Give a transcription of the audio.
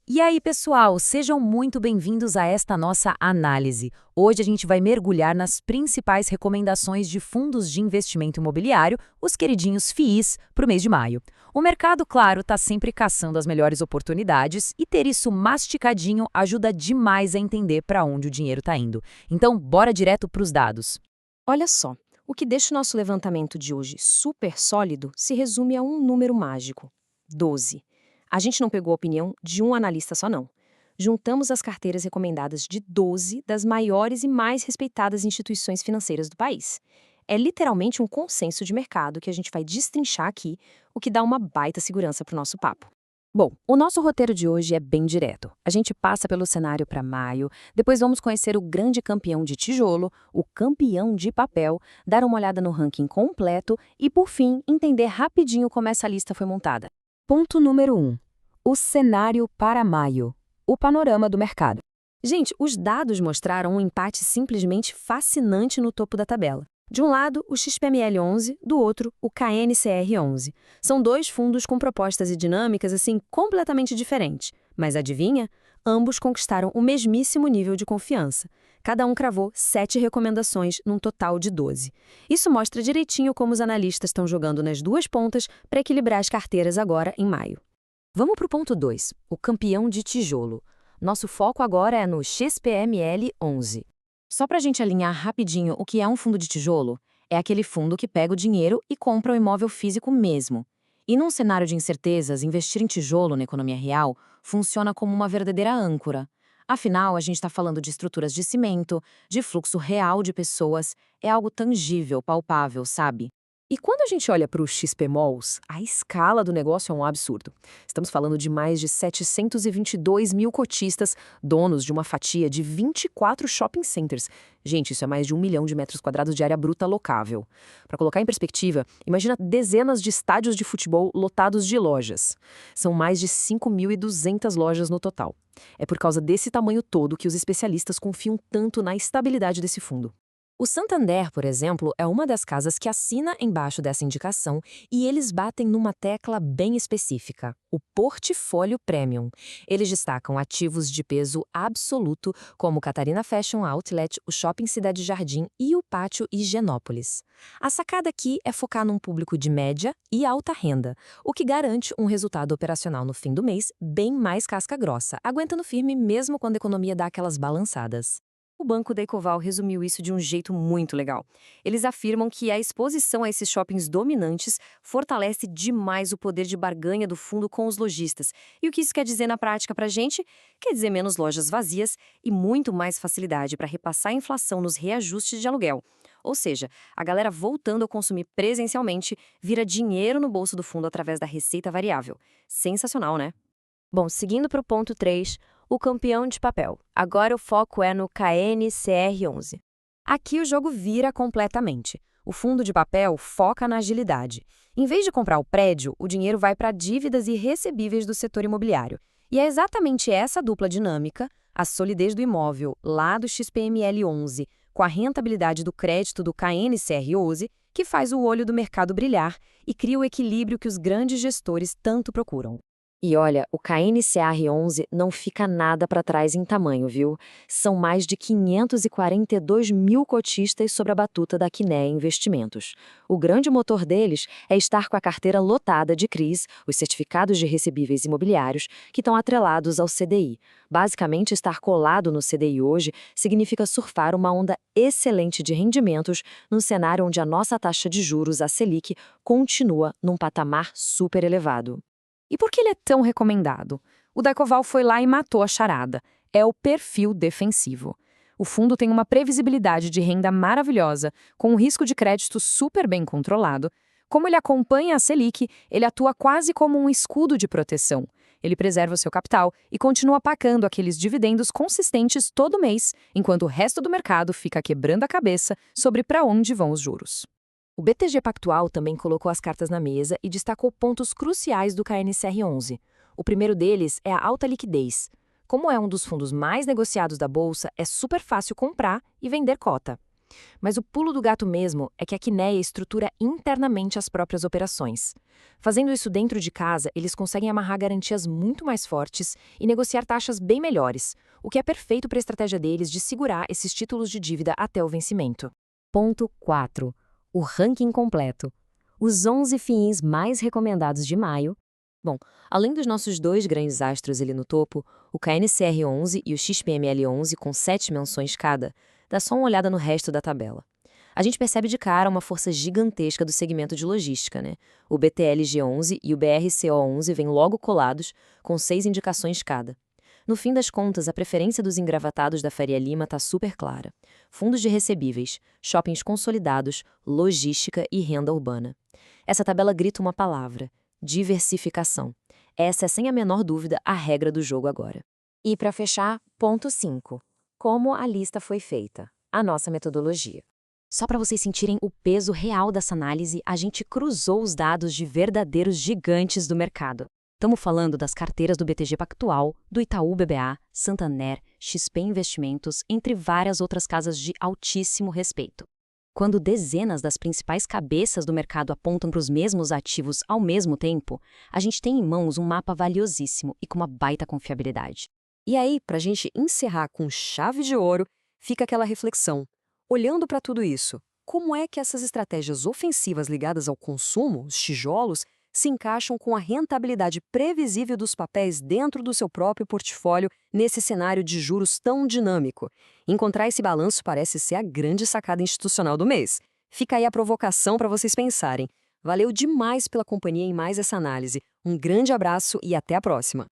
E aí, pessoal, sejam muito bem-vindos a esta nossa análise. Hoje a gente vai mergulhar nas principais recomendações de fundos de investimento imobiliário, os queridinhos FIIs, para o mês de maio. O mercado, claro, está sempre caçando as melhores oportunidades e ter isso masticadinho ajuda demais a entender para onde o dinheiro está indo. Então, bora direto para os dados. Olha só, o que deixa o nosso levantamento de hoje super sólido se resume a um número mágico: 12. A gente não pegou a opinião de um analista só, não. Juntamos as carteiras recomendadas de 12 das maiores e mais respeitadas instituições financeiras do país. É literalmente um consenso de mercado que a gente vai destrinchar aqui, o que dá uma baita segurança para o nosso papo. Bom, o nosso roteiro de hoje é bem direto. A gente passa pelo cenário para maio, depois vamos conhecer o grande campeão de tijolo, o campeão de papel, dar uma olhada no ranking completo e, por fim, entender rapidinho como essa lista foi montada. Ponto número 1. O cenário para maio. O panorama do mercado. Gente, os dados mostraram um empate simplesmente fascinante no topo da tabela. De um lado, o XPML 11, do outro, o KNCR 11. São dois fundos com propostas e dinâmicas, assim, completamente diferentes. Mas adivinha? Ambos conquistaram o mesmíssimo nível de confiança. Cada um cravou 7 recomendações, num total de 12. Isso mostra direitinho como os analistas estão jogando nas duas pontas para equilibrar as carteiras agora em maio. Vamos para o ponto 2, o campeão de tijolo. Nosso foco agora é no XPML 11. Só para a gente alinhar rapidinho o que é um fundo de tijolo, é aquele fundo que pega o dinheiro e compra o imóvel físico mesmo. E num cenário de incertezas, investir em tijolo na economia real funciona como uma verdadeira âncora. Afinal, a gente está falando de estruturas de cimento, de fluxo real de pessoas, é algo tangível, palpável, sabe? E quando a gente olha para os XPMOLs, a escala do negócio é um absurdo. Estamos falando de mais de 722 mil cotistas, donos de uma fatia de 24 shopping centers. Gente, isso é mais de 1 milhão de metros quadrados de área bruta locável. Para colocar em perspectiva, imagina dezenas de estádios de futebol lotados de lojas. São mais de 5.200 lojas no total. É por causa desse tamanho todo que os especialistas confiam tanto na estabilidade desse fundo. O Santander, por exemplo, é uma das casas que assina embaixo dessa indicação e eles batem numa tecla bem específica, o portfólio premium. Eles destacam ativos de peso absoluto, como o Catarina Fashion Outlet, o Shopping Cidade Jardim e o Pátio Higienópolis. A sacada aqui é focar num público de média e alta renda, o que garante um resultado operacional no fim do mês bem mais casca-grossa, aguentando firme mesmo quando a economia dá aquelas balançadas. O Banco da Ecoval resumiu isso de um jeito muito legal. Eles afirmam que a exposição a esses shoppings dominantes fortalece demais o poder de barganha do fundo com os lojistas. E o que isso quer dizer na prática para a gente? Quer dizer menos lojas vazias e muito mais facilidade para repassar a inflação nos reajustes de aluguel. Ou seja, a galera voltando a consumir presencialmente vira dinheiro no bolso do fundo através da receita variável. Sensacional, né? Bom, seguindo para o ponto 3, o campeão de papel. Agora o foco é no KNCR11. Aqui o jogo vira completamente. O fundo de papel foca na agilidade. Em vez de comprar o prédio, o dinheiro vai para dívidas irrecebíveis do setor imobiliário. E é exatamente essa dupla dinâmica, a solidez do imóvel lá do XPML11, com a rentabilidade do crédito do KNCR11, que faz o olho do mercado brilhar e cria o equilíbrio que os grandes gestores tanto procuram. E olha, o KNCR11 não fica nada para trás em tamanho, viu? São mais de 542 mil cotistas sob a batuta da Quinéia Investimentos. O grande motor deles é estar com a carteira lotada de CRIs, os certificados de recebíveis imobiliários, que estão atrelados ao CDI. Basicamente, estar colado no CDI hoje significa surfar uma onda excelente de rendimentos num cenário onde a nossa taxa de juros, a Selic, continua num patamar super elevado. E por que ele é tão recomendado? O da Ecoval foi lá e matou a charada. É o perfil defensivo. O fundo tem uma previsibilidade de renda maravilhosa, com um risco de crédito super bem controlado. Como ele acompanha a Selic, ele atua quase como um escudo de proteção. Ele preserva o seu capital e continua pagando aqueles dividendos consistentes todo mês, enquanto o resto do mercado fica quebrando a cabeça sobre para onde vão os juros. O BTG Pactual também colocou as cartas na mesa e destacou pontos cruciais do KNCR11. O primeiro deles é a alta liquidez. Como é um dos fundos mais negociados da Bolsa, é super fácil comprar e vender cota. Mas o pulo do gato mesmo é que a Quineia estrutura internamente as próprias operações. Fazendo isso dentro de casa, eles conseguem amarrar garantias muito mais fortes e negociar taxas bem melhores, o que é perfeito para a estratégia deles de segurar esses títulos de dívida até o vencimento. Ponto 4. O ranking completo. Os 11 FIIs mais recomendados de maio. Bom, além dos nossos dois grandes astros ali no topo, o KNCR11 e o XPML11 com 7 menções cada, dá só uma olhada no resto da tabela. A gente percebe de cara uma força gigantesca do segmento de logística, né? O BTLG11 e o BRCO11 vêm logo colados, com 6 indicações cada. No fim das contas, a preferência dos engravatados da Faria Lima está super clara. Fundos de recebíveis, shoppings consolidados, logística e renda urbana. Essa tabela grita uma palavra: diversificação. Essa é, sem a menor dúvida, a regra do jogo agora. E para fechar, ponto 5. Como a lista foi feita. A nossa metodologia. Só para vocês sentirem o peso real dessa análise, a gente cruzou os dados de verdadeiros gigantes do mercado. Estamos falando das carteiras do BTG Pactual, do Itaú BBA, Santander, XP Investimentos, entre várias outras casas de altíssimo respeito. Quando dezenas das principais cabeças do mercado apontam para os mesmos ativos ao mesmo tempo, a gente tem em mãos um mapa valiosíssimo e com uma baita confiabilidade. E aí, para a gente encerrar com chave de ouro, fica aquela reflexão. Olhando para tudo isso, como é que essas estratégias ofensivas ligadas ao consumo, os tijolos, se encaixam com a rentabilidade previsível dos papéis dentro do seu próprio portfólio nesse cenário de juros tão dinâmico? Encontrar esse balanço parece ser a grande sacada institucional do mês. Fica aí a provocação para vocês pensarem. Valeu demais pela companhia em mais essa análise. Um grande abraço e até a próxima!